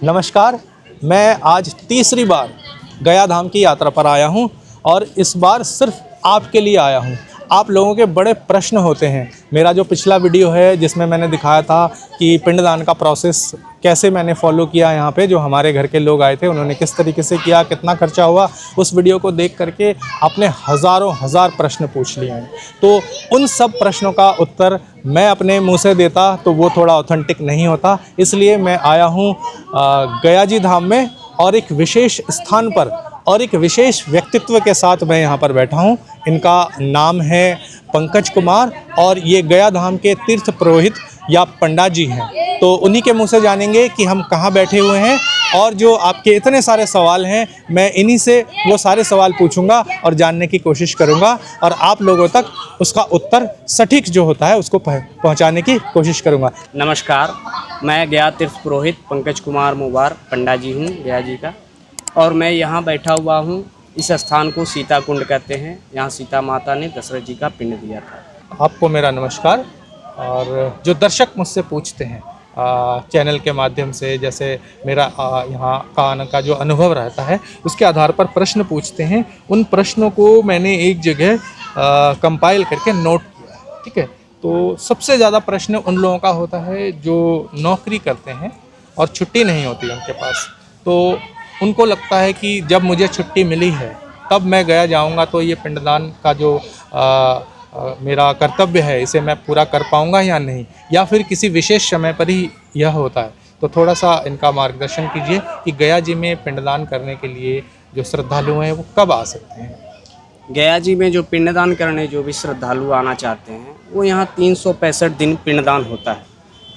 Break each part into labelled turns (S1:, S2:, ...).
S1: नमस्कार। मैं आज तीसरी बार गया धाम की यात्रा पर आया हूं और इस बार सिर्फ आपके लिए आया हूं। आप लोगों के बड़े प्रश्न होते हैं। मेरा जो पिछला वीडियो है जिसमें मैंने दिखाया था कि पिंडदान का प्रोसेस कैसे मैंने फॉलो किया, यहाँ पे जो हमारे घर के लोग आए थे उन्होंने किस तरीके से किया, कितना खर्चा हुआ, उस वीडियो को देख करके आपने हज़ारों हज़ार प्रश्न पूछ लिए हैं। तो उन सब प्रश्नों का उत्तर मैं अपने मुंह से देता तो वो थोड़ा ऑथेंटिक नहीं होता, इसलिए मैं आया हूँ गया जी धाम में और एक विशेष स्थान पर और एक विशेष व्यक्तित्व के साथ मैं यहाँ पर बैठा हूँ। इनका नाम है पंकज कुमार और ये गया धाम के तीर्थ पुरोहित या पंडित जी हैं। तो उन्हीं के मुंह से जानेंगे कि हम कहाँ बैठे हुए हैं और जो आपके इतने सारे सवाल हैं मैं इन्हीं से वो सारे सवाल पूछूंगा और जानने की कोशिश करूंगा और आप लोगों तक उसका उत्तर सटीक जो होता है उसको पहुंचाने की कोशिश करूंगा।
S2: नमस्कार, मैं गया तीर्थ पुरोहित पंकज कुमार मुबार पंडित जी हूँ गया जी का, और मैं यहाँ बैठा हुआ हूँ। इस स्थान को सीता कुंड कहते हैं। यहाँ सीता माता ने दशरथ जी का पिंड दिया था।
S1: आपको मेरा नमस्कार। और जो दर्शक मुझसे पूछते हैं चैनल के माध्यम से, जैसे मेरा यहाँ का आने का जो अनुभव रहता है उसके आधार पर प्रश्न पूछते हैं, उन प्रश्नों को मैंने एक जगह कंपाइल करके नोट किया है। ठीक है, तो सबसे ज़्यादा प्रश्न उन लोगों का होता है जो नौकरी करते हैं और छुट्टी नहीं होती उनके पास। तो उनको लगता है कि जब मुझे छुट्टी मिली है तब मैं गया जाऊंगा तो ये पिंडदान का जो मेरा कर्तव्य है इसे मैं पूरा कर पाऊंगा या नहीं, या फिर किसी विशेष समय पर ही यह होता है। तो थोड़ा सा इनका मार्गदर्शन कीजिए कि गया जी में पिंडदान करने के लिए जो श्रद्धालु हैं वो कब आ सकते हैं।
S2: गया जी में जो पिंडदान करने जो भी श्रद्धालु आना चाहते हैं वो यहाँ 365 दिन पिंडदान होता है।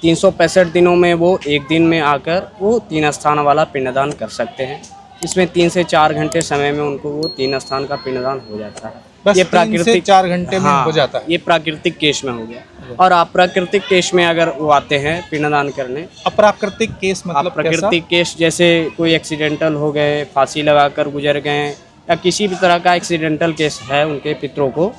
S2: 365 दिनों में वो एक दिन में आकर वो 3 स्थान वाला पिंडदान कर सकते हैं। इसमें 3 से 4 घंटे समय में उनको वो 3 स्थान का पिंडदान हो जाता है।
S1: बस ये प्राकृतिक 4 घंटे में हो जाता है।
S2: ये प्राकृतिक केस में हो गया। और अप्राकृतिक केस में अगर वो आते हैं पिंडदान करने,
S1: अप्राकृतिक केस मतलब
S2: प्राकृतिक केस जैसे कोई एक्सीडेंटल हो गए, फांसी लगाकर गुजर गए या किसी भी तरह का एक्सीडेंटल केस है उनके पितरों को,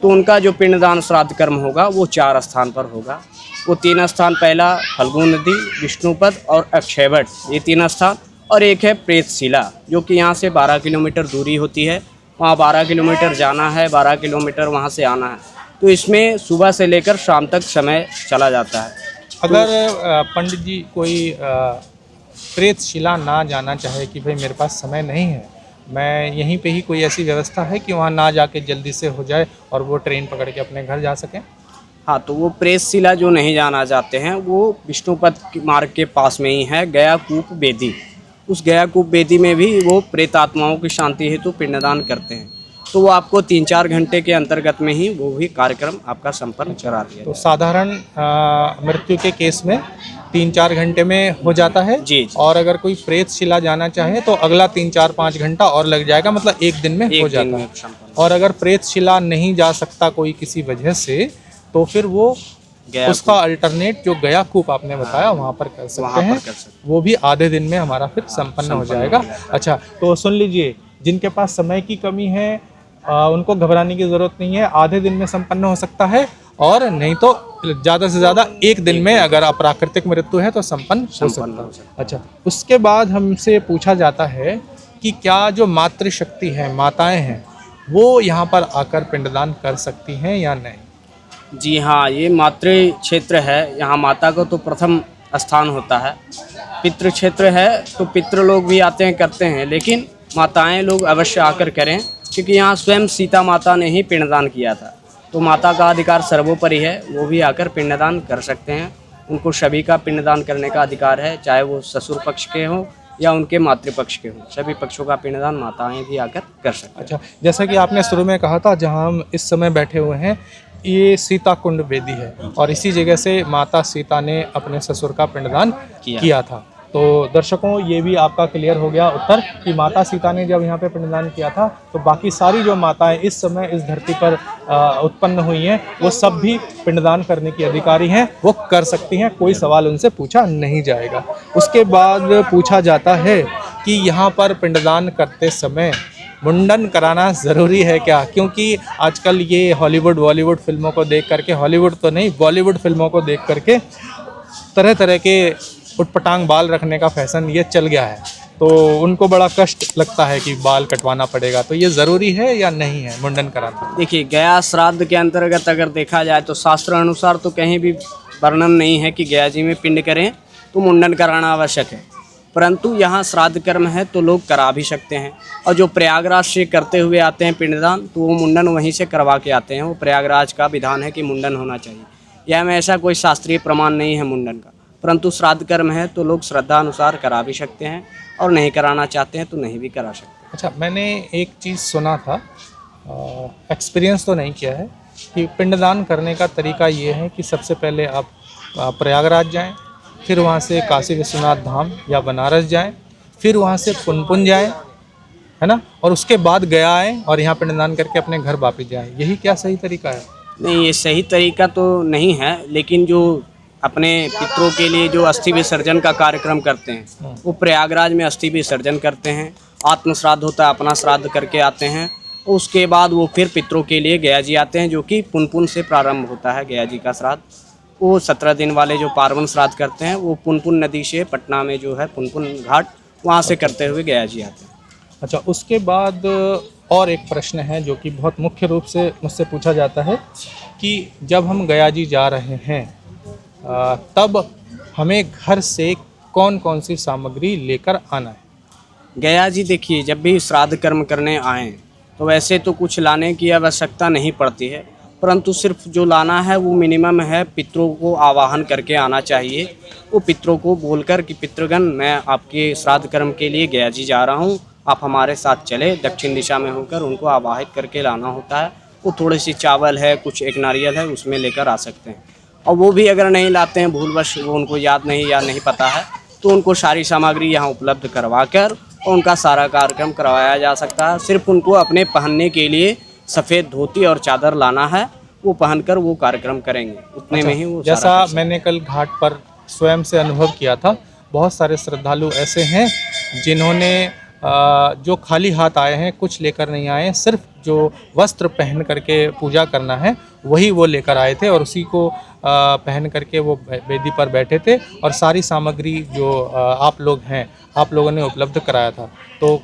S2: तो उनका जो पिंडदान श्राद्ध कर्म होगा वो 4 स्थान पर होगा। वो 3 स्थान, पहला फल्गु नदी, विष्णुपद और अक्षयवट, ये 3 स्थान, और एक है प्रेतशिला जो कि यहाँ से 12 किलोमीटर दूरी होती है। वहाँ 12 किलोमीटर जाना है, 12 किलोमीटर वहाँ से आना है। तो इसमें सुबह से लेकर शाम तक समय चला जाता है।
S1: अगर पंडित जी कोई प्रेतशिला ना जाना चाहे कि भाई मेरे पास समय नहीं है, मैं यहीं पे ही कोई ऐसी व्यवस्था है कि वहाँ ना जाके जल्दी से हो जाए और वो ट्रेन पकड़ के अपने घर जा सकें?
S2: हाँ, तो वो प्रेतशिला जो नहीं जाना चाहते हैं वो विष्णुपद मार्ग के पास में ही है गया कूप बेदी। उस गया कूप बेदी में भी वो प्रेत आत्माओं की शांति हेतु पिंडदान करते हैं। तो वो आपको 3-4 घंटे के अंतर्गत में ही वो भी कार्यक्रम आपका संपन्न करा दिया।
S1: तो साधारण मृत्यु के केस में 3-4 घंटे में हो जाता है
S2: जी।
S1: और अगर कोई प्रेतशिला जाना चाहे तो अगला 3-4-5 घंटा और लग जाएगा, मतलब एक दिन में हो जाता है। और अगर प्रेतशिला नहीं जा सकता कोई किसी वजह से तो फिर वो उसका अल्टरनेट जो गया कूप आपने बताया वहाँ पर कर सकते हैं। वो भी आधे दिन में हमारा फिर संपन्न हो जाएगा। अच्छा, तो सुन लीजिए, जिनके पास समय की कमी है उनको घबराने की ज़रूरत नहीं है, आधे दिन में संपन्न हो सकता है, और नहीं तो ज़्यादा से ज़्यादा एक दिन में अगर अप्राकृतिक मृत्यु है तो संपन्न हो सकता है। अच्छा, उसके बाद हमसे पूछा जाता है कि क्या जो मातृशक्ति है, माताएँ हैं, वो यहाँ पर आकर पिंडदान कर सकती हैं या नहीं?
S2: जी हाँ, ये मातृ क्षेत्र है। यहाँ माता को तो प्रथम स्थान होता है। पितृ क्षेत्र है तो पितृ लोग भी आते हैं, करते हैं, लेकिन माताएं लोग अवश्य आकर करें क्योंकि यहाँ स्वयं सीता माता ने ही पिंडदान किया था। तो माता का अधिकार सर्वोपरि है, वो भी आकर पिंडदान कर सकते हैं। उनको सभी का पिंडदान करने का अधिकार है, चाहे वो ससुर पक्ष के हों या उनके मातृपक्ष के हों। सभी पक्षों का पिंडदान माताएं भी आकर कर सकते हैं।
S1: अच्छा, जैसा कि आपने शुरू में कहा था, जहाँ हम इस समय बैठे हुए हैं ये सीता कुंड बेदी है और इसी जगह से माता सीता ने अपने ससुर का पिंडदान किया था। तो दर्शकों, ये भी आपका क्लियर हो गया उत्तर कि माता सीता ने जब यहाँ पे पिंडदान किया था तो बाकी सारी जो माताएं इस समय इस धरती पर उत्पन्न हुई हैं वो सब भी पिंडदान करने की अधिकारी हैं, वो कर सकती हैं, कोई सवाल उनसे पूछा नहीं जाएगा। उसके बाद पूछा जाता है कि यहाँ पर पिंडदान करते समय मुंडन कराना ज़रूरी है क्या? क्योंकि आजकल ये हॉलीवुड बॉलीवुड फिल्मों को देख करके, हॉलीवुड तो नहीं बॉलीवुड फिल्मों को देख करके तरह तरह के उटपटांग बाल रखने का फैशन ये चल गया है, तो उनको बड़ा कष्ट लगता है कि बाल कटवाना पड़ेगा। तो ये ज़रूरी है या नहीं है मुंडन कराना?
S2: देखिए, गया श्राद्ध के अंतर्गत अगर देखा जाए तो शास्त्र अनुसार तो कहीं भी वर्णन नहीं है कि गया जी में पिंड करें तो मुंडन कराना आवश्यक है, परंतु यहाँ श्राद्ध कर्म है तो लोग करा भी सकते हैं। और जो प्रयागराज से करते हुए आते हैं पिंडदान, तो वो मुंडन वहीं से करवा के आते हैं। वो प्रयागराज का विधान है कि मुंडन होना चाहिए। यह में ऐसा कोई शास्त्रीय प्रमाण नहीं है मुंडन का, परंतु श्राद्ध कर्म है तो लोग श्रद्धा अनुसार करा भी सकते हैं, और नहीं कराना चाहते हैं तो नहीं भी करा सकते।
S1: अच्छा, मैंने एक चीज़ सुना था, एक्सपीरियंस तो नहीं किया है, कि पिंडदान करने का तरीका ये है कि सबसे पहले आप प्रयागराज जाएं, फिर वहाँ से काशी विश्वनाथ धाम या बनारस जाएं, फिर वहाँ से पुनपुन जाएं, है ना, और उसके बाद गया आएँ और यहाँ पिंडदान करके अपने घर वापस जाएं। यही क्या सही तरीका है?
S2: नहीं, ये सही तरीका तो नहीं है, लेकिन जो अपने पितरों के लिए जो अस्थि विसर्जन का कार्यक्रम करते हैं वो प्रयागराज में अस्थि विसर्जन करते हैं। आत्म श्राद्ध होता है, अपना श्राद्ध करके आते हैं। उसके बाद वो फिर पितरों के लिए गया जी आते हैं, जो कि पुनपुन से प्रारंभ होता है गया जी का श्राद्ध। वो 17 दिन वाले जो पार्वन श्राद्ध करते हैं वो पुनपुन नदी से पटना में जो है पुनपुन घाट, वहाँ से करते हुए गया जी आते हैं।
S1: अच्छा, उसके बाद और एक प्रश्न है जो कि बहुत मुख्य रूप से मुझसे पूछा जाता है कि जब हम गया जी जा रहे हैं तब हमें घर से कौन कौन सी सामग्री लेकर आना है?
S2: गया जी देखिए, जब भी श्राद्ध कर्म करने आएँ तो वैसे तो कुछ लाने की आवश्यकता नहीं पड़ती है, परंतु सिर्फ जो लाना है वो मिनिमम है, पितरों को आवाहन करके आना चाहिए। वो पितरों को बोलकर कि पितृगण, मैं आपके श्राद्ध कर्म के लिए गया जी जा रहा हूँ, आप हमारे साथ चले। दक्षिण दिशा में होकर उनको आवाहित करके लाना होता है। वो थोड़ी सी चावल है, कुछ एक नारियल है, उसमें लेकर आ सकते हैं। और वो भी अगर नहीं लाते हैं, भूलवश वो उनको याद नहीं या नहीं पता है, तो उनको सारी सामग्री यहाँ उपलब्ध करवा कर और उनका सारा कार्यक्रम करवाया जा सकता है। सिर्फ उनको अपने पहनने के लिए सफ़ेद धोती और चादर लाना है, वो पहनकर वो कार्यक्रम करेंगे, उतने में ही वो
S1: जैसा
S2: सारा
S1: मैंने कल घाट पर स्वयं से अनुभव किया था, बहुत सारे श्रद्धालु ऐसे हैं जिन्होंने जो खाली हाथ आए हैं, कुछ लेकर नहीं आए, सिर्फ जो वस्त्र पहन करके पूजा करना है वही वो लेकर आए थे, और उसी को पहन करके वो वेदी पर बैठे थे, और सारी सामग्री जो आप लोग हैं, आप लोगों ने उपलब्ध कराया था। तो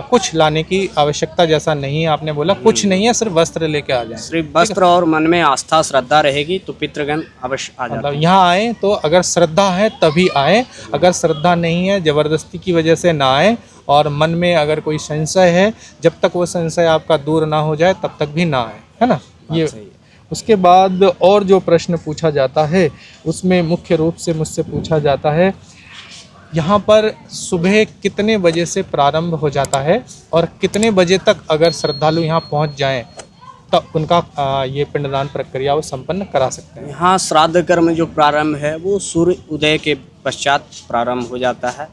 S1: कुछ लाने की आवश्यकता जैसा नहीं है, आपने बोला कुछ नहीं है, सिर्फ वस्त्र लेके आ जाएं।
S2: सिर्फ वस्त्र और मन में आस्था श्रद्धा रहेगी तो पितृगण अवश्य आ जाते हैं।
S1: मतलब यहाँ आए तो अगर श्रद्धा है तभी आए, अगर श्रद्धा नहीं है, ज़बरदस्ती की वजह से ना आए, और मन में अगर कोई संशय है, जब तक वो संशय आपका दूर ना हो जाए तब तक भी ना आए, है ना। ये
S2: सही है।
S1: उसके बाद और जो प्रश्न पूछा जाता है उसमें मुख्य रूप से मुझसे पूछा जाता है, यहाँ पर सुबह कितने बजे से प्रारंभ हो जाता है और कितने बजे तक अगर श्रद्धालु यहाँ पहुँच जाएं तब उनका ये पिंडदान प्रक्रिया वो संपन्न करा सकते हैं?
S2: यहाँ श्राद्ध कर्म जो प्रारंभ है वो सूर्य उदय के पश्चात प्रारंभ हो जाता है।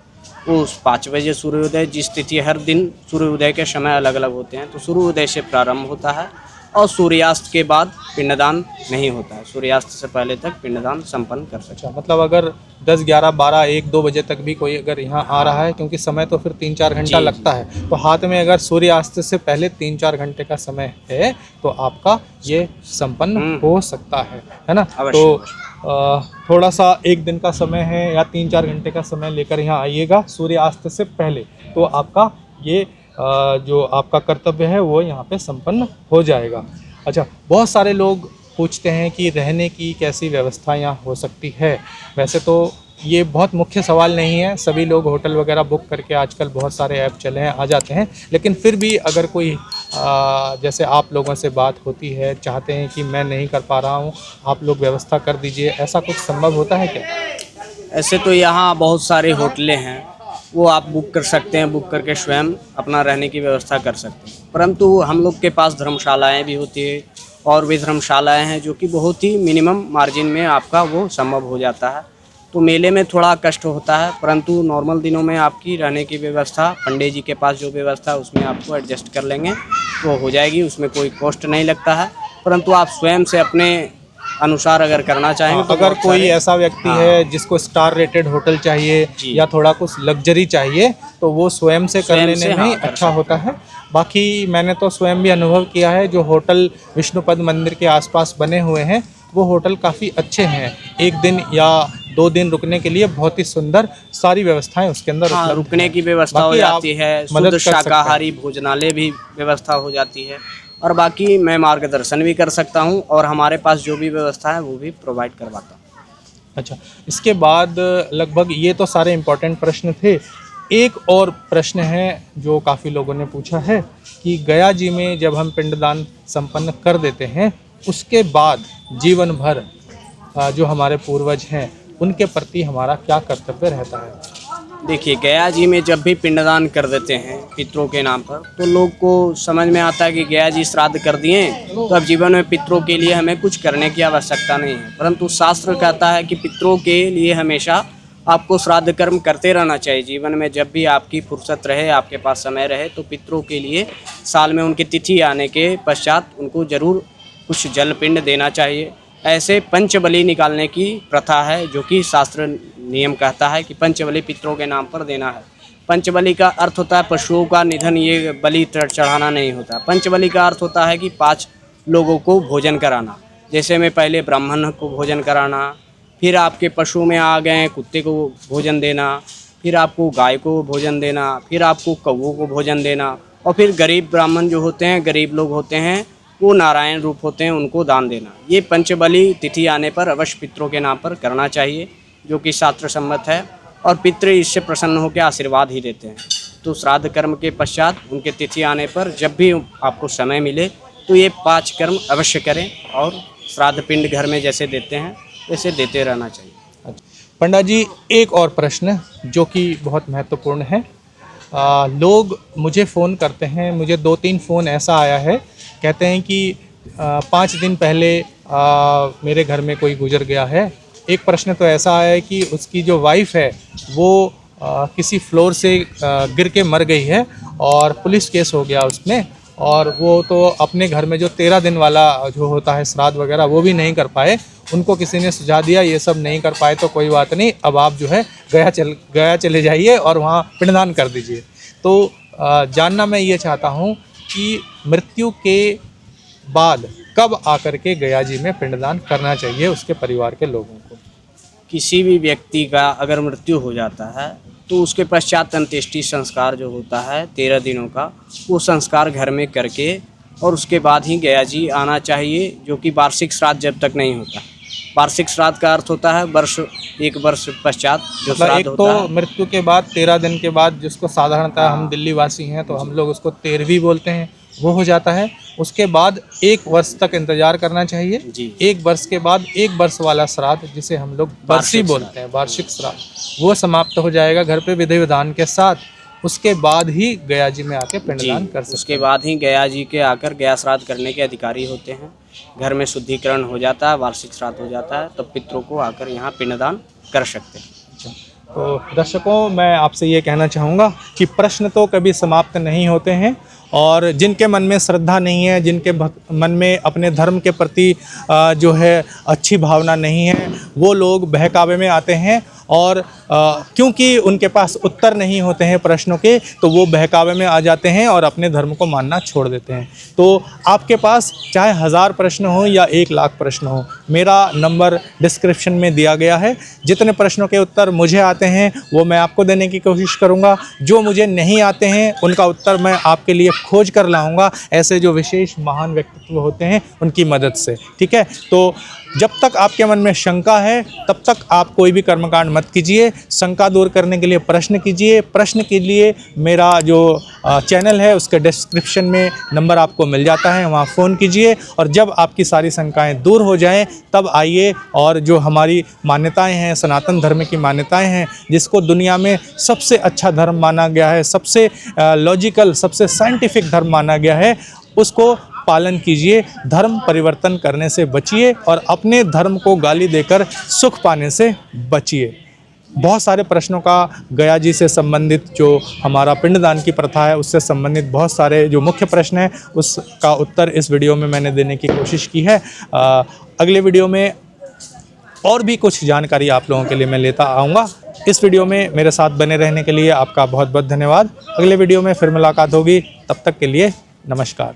S2: वो 5 बजे सूर्योदय, जिस तिथि हर दिन सूर्योदय के समय अलग अलग होते हैं, तो सूर्योदय से प्रारंभ होता है और सूर्यास्त के बाद पिंडदान नहीं होता है। सूर्यास्त से पहले तक पिंडदान संपन्न कर सकते हैं।
S1: अच्छा, मतलब अगर 10, 11, 12, 1, 2 बजे तक भी कोई अगर यहाँ आ रहा है, क्योंकि समय तो फिर 3-4 घंटा लगता है, तो हाथ में अगर सूर्यास्त से पहले 3-4 घंटे का समय है तो आपका ये संपन्न हो सकता है ना। तो थोड़ा सा 1 दिन का समय है या 3-4 घंटे का समय लेकर यहाँ आइएगा सूर्यास्त से पहले, तो आपका ये जो आपका कर्तव्य है वो यहाँ पे संपन्न हो जाएगा। अच्छा, बहुत सारे लोग पूछते हैं कि रहने की कैसी व्यवस्था यहाँ हो सकती है। वैसे तो ये बहुत मुख्य सवाल नहीं है, सभी लोग होटल वगैरह बुक करके आजकल बहुत सारे ऐप चले हैं, आ जाते हैं, लेकिन फिर भी अगर कोई जैसे आप लोगों से बात होती है, चाहते हैं कि मैं नहीं कर पा रहा हूँ, आप लोग व्यवस्था कर दीजिए, ऐसा कुछ संभव होता है क्या?
S2: ऐसे तो यहाँ बहुत सारे होटलें हैं, वो आप बुक कर सकते हैं, बुक करके स्वयं अपना रहने की व्यवस्था कर सकते हैं। परंतु हम लोग के पास धर्मशालाएँ भी होती है, और भी धर्मशालाएँ हैं जो कि बहुत ही मिनिमम मार्जिन में आपका वो संभव हो जाता है। तो मेले में थोड़ा कष्ट होता है, परंतु नॉर्मल दिनों में आपकी रहने की व्यवस्था पंडित जी के पास जो व्यवस्था है उसमें आपको एडजस्ट कर लेंगे तो हो जाएगी, उसमें कोई कॉस्ट नहीं लगता है। परंतु आप स्वयं से अपने अनुसार अगर करना चाहेंगे तो
S1: अगर कोई ऐसा व्यक्ति है जिसको स्टार रेटेड होटल चाहिए या थोड़ा कुछ लग्जरी चाहिए, तो वो स्वयं से कर लेने में ही अच्छा होता है। बाकी मैंने तो स्वयं भी अनुभव किया है, जो होटल विष्णुपद मंदिर के आसपास बने हुए हैं वो होटल काफ़ी अच्छे हैं। 1 दिन या 2 दिन रुकने के लिए बहुत ही सुंदर सारी व्यवस्थाएं उसके अंदर
S2: हाँ,
S1: उपलब्ध
S2: रुकने
S1: हैं।
S2: की व्यवस्था हो
S1: बाकी आप
S2: जाती है,
S1: मदद
S2: शुद्ध
S1: कर सकते हैं।
S2: शाकाहारी भोजनालय भी व्यवस्था हो जाती है, और बाकी मैं मार्गदर्शन भी कर सकता हूँ और हमारे पास जो भी व्यवस्था है वो भी प्रोवाइड करवाता हूँ।
S1: अच्छा, इसके बाद लगभग ये तो सारे इम्पोर्टेंट प्रश्न थे। एक और प्रश्न है जो काफ़ी लोगों ने पूछा है कि गया जी में जब हम पिंडदान संपन्न कर देते हैं, उसके बाद जीवन भर जो हमारे पूर्वज हैं उनके प्रति हमारा क्या कर्तव्य रहता है?
S2: देखिए, गया जी में जब भी पिंडदान कर देते हैं पितरों के नाम पर, तो लोग को समझ में आता है कि गया जी श्राद्ध कर दिए तो अब जीवन में पितरों के लिए हमें कुछ करने की आवश्यकता नहीं है, परंतु शास्त्र कहता है कि पितरों के लिए हमेशा आपको श्राद्ध कर्म करते रहना चाहिए। जीवन में जब भी आपकी फुर्सत रहे, आपके पास समय रहे, तो पितरों के लिए साल में उनकी तिथि आने के पश्चात उनको ज़रूर कुछ जल पिंड देना चाहिए। ऐसे पंचबलि निकालने की प्रथा है, जो कि शास्त्र नियम कहता है कि पंचबलि पितरों के नाम पर देना है। पंचबलि का अर्थ होता है पशुओं का निधन, ये बलि चढ़ाना नहीं होता। पंचबलि का अर्थ होता है कि 5 लोगों को भोजन कराना, जैसे में पहले ब्राह्मण को भोजन कराना, फिर आपके पशु में आ गए कुत्ते को भोजन देना, फिर आपको गाय को भोजन देना, फिर आपको कौवों को भोजन देना, और फिर गरीब ब्राह्मण जो होते हैं, गरीब लोग होते हैं, वो नारायण रूप होते हैं, उनको दान देना। ये पंचबलि तिथि आने पर अवश्य पितरों के नाम पर करना चाहिए, जो कि शास्त्र सम्मत है, और पितृ इससे प्रसन्न होकर आशीर्वाद ही देते हैं। तो श्राद्ध कर्म के पश्चात उनके तिथि आने पर जब भी आपको समय मिले तो ये 5 कर्म अवश्य करें, और श्राद्ध पिंड घर में जैसे देते हैं वैसे देते रहना चाहिए।
S1: पंडा जी, एक और प्रश्न जो कि बहुत महत्वपूर्ण है। लोग मुझे फ़ोन करते हैं, मुझे 2-3 फ़ोन ऐसा आया है, कहते हैं कि 5 दिन पहले मेरे घर में कोई गुजर गया है। एक प्रश्न तो ऐसा आया है कि उसकी जो वाइफ़ है वो किसी फ्लोर से गिर के मर गई है और पुलिस केस हो गया उसमें, और वो तो अपने घर में जो 13 दिन वाला जो होता है श्राद्ध वगैरह वो भी नहीं कर पाए। उनको किसी ने सुझाव दिया ये सब नहीं कर पाए तो कोई बात नहीं, अब आप जो है गया चले जाइए और वहाँ पिंडदान कर दीजिए। तो जानना मैं ये चाहता हूँ कि मृत्यु के बाद कब आकर के गया जी में पिंडदान करना चाहिए उसके परिवार के लोगों को?
S2: किसी भी व्यक्ति का अगर मृत्यु हो जाता है तो उसके पश्चात अंत्येष्टि संस्कार जो होता है 13 दिनों का, वो संस्कार घर में करके और उसके बाद ही गया जी आना चाहिए, जो कि वार्षिक श्राद्ध जब तक नहीं होता। वार्षिक श्राद्ध का अर्थ होता है एक वर्ष पश्चात जो श्राद्ध
S1: एक
S2: होता है।
S1: तो मृत्यु के बाद 13 दिन के बाद, जिसको साधारणतः हम दिल्ली वासी हैं तो हम लोग उसको 13वीं बोलते हैं, वो हो जाता है। उसके बाद 1 वर्ष तक इंतजार करना चाहिए
S2: जी।
S1: 1 वर्ष के बाद 1 वर्ष वाला श्राद्ध, जिसे हम लोग बरसी बोलते हैं, वार्षिक श्राद्ध, वो समाप्त हो जाएगा घर पे विधि विधान के साथ। उसके बाद ही गया जी में आके पिंडदान कर सकते
S2: उसके बाद ही गया जी के आकर गया श्राद्ध करने के अधिकारी होते हैं। घर में शुद्धिकरण हो जाता है, वार्षिक श्राद्ध हो जाता है, तब पितरों को आकर यहाँ पिंडदान कर सकते हैं।
S1: तो दर्शकों, मैं आपसे ये कहना चाहूँगा कि प्रश्न तो कभी समाप्त नहीं होते हैं, और जिनके मन में श्रद्धा नहीं है, जिनके मन में अपने धर्म के प्रति जो है अच्छी भावना नहीं है, वो लोग बहकावे में आते हैं, और क्योंकि उनके पास उत्तर नहीं होते हैं प्रश्नों के, तो वो बहकावे में आ जाते हैं और अपने धर्म को मानना छोड़ देते हैं। तो आपके पास चाहे 1000 प्रश्न हो या 1 लाख प्रश्न हो, मेरा नंबर डिस्क्रिप्शन में दिया गया है। जितने प्रश्नों के उत्तर मुझे आते हैं वो मैं आपको देने की कोशिश करूँगा, जो मुझे नहीं आते हैं उनका उत्तर मैं आपके लिए खोज कर लाऊंगा, ऐसे जो विशेष महान व्यक्तित्व होते हैं उनकी मदद से। ठीक है, तो जब तक आपके मन में शंका है तब तक आप कोई भी कर्मकांड मत कीजिए। शंका दूर करने के लिए प्रश्न कीजिए। प्रश्न के लिए मेरा जो चैनल है उसके डिस्क्रिप्शन में नंबर आपको मिल जाता है, वहाँ फ़ोन कीजिए, और जब आपकी सारी शंकाएं दूर हो जाएं तब आइए, और जो हमारी मान्यताएं हैं, सनातन धर्म की मान्यताएं हैं, जिसको दुनिया में सबसे अच्छा धर्म माना गया है, सबसे लॉजिकल, सबसे साइंटिफिक धर्म माना गया है, उसको पालन कीजिए। धर्म परिवर्तन करने से बचिए और अपने धर्म को गाली देकर सुख पाने से बचिए। बहुत सारे प्रश्नों का गया जी से संबंधित, जो हमारा पिंडदान की प्रथा है उससे संबंधित बहुत सारे जो मुख्य प्रश्न हैं उसका उत्तर इस वीडियो में मैंने देने की कोशिश की है। अगले वीडियो में और भी कुछ जानकारी आप लोगों के लिए मैं लेता आऊँगा। इस वीडियो में मेरे साथ बने रहने के लिए आपका बहुत बहुत धन्यवाद। अगले वीडियो में फिर मुलाकात होगी, तब तक के लिए नमस्कार।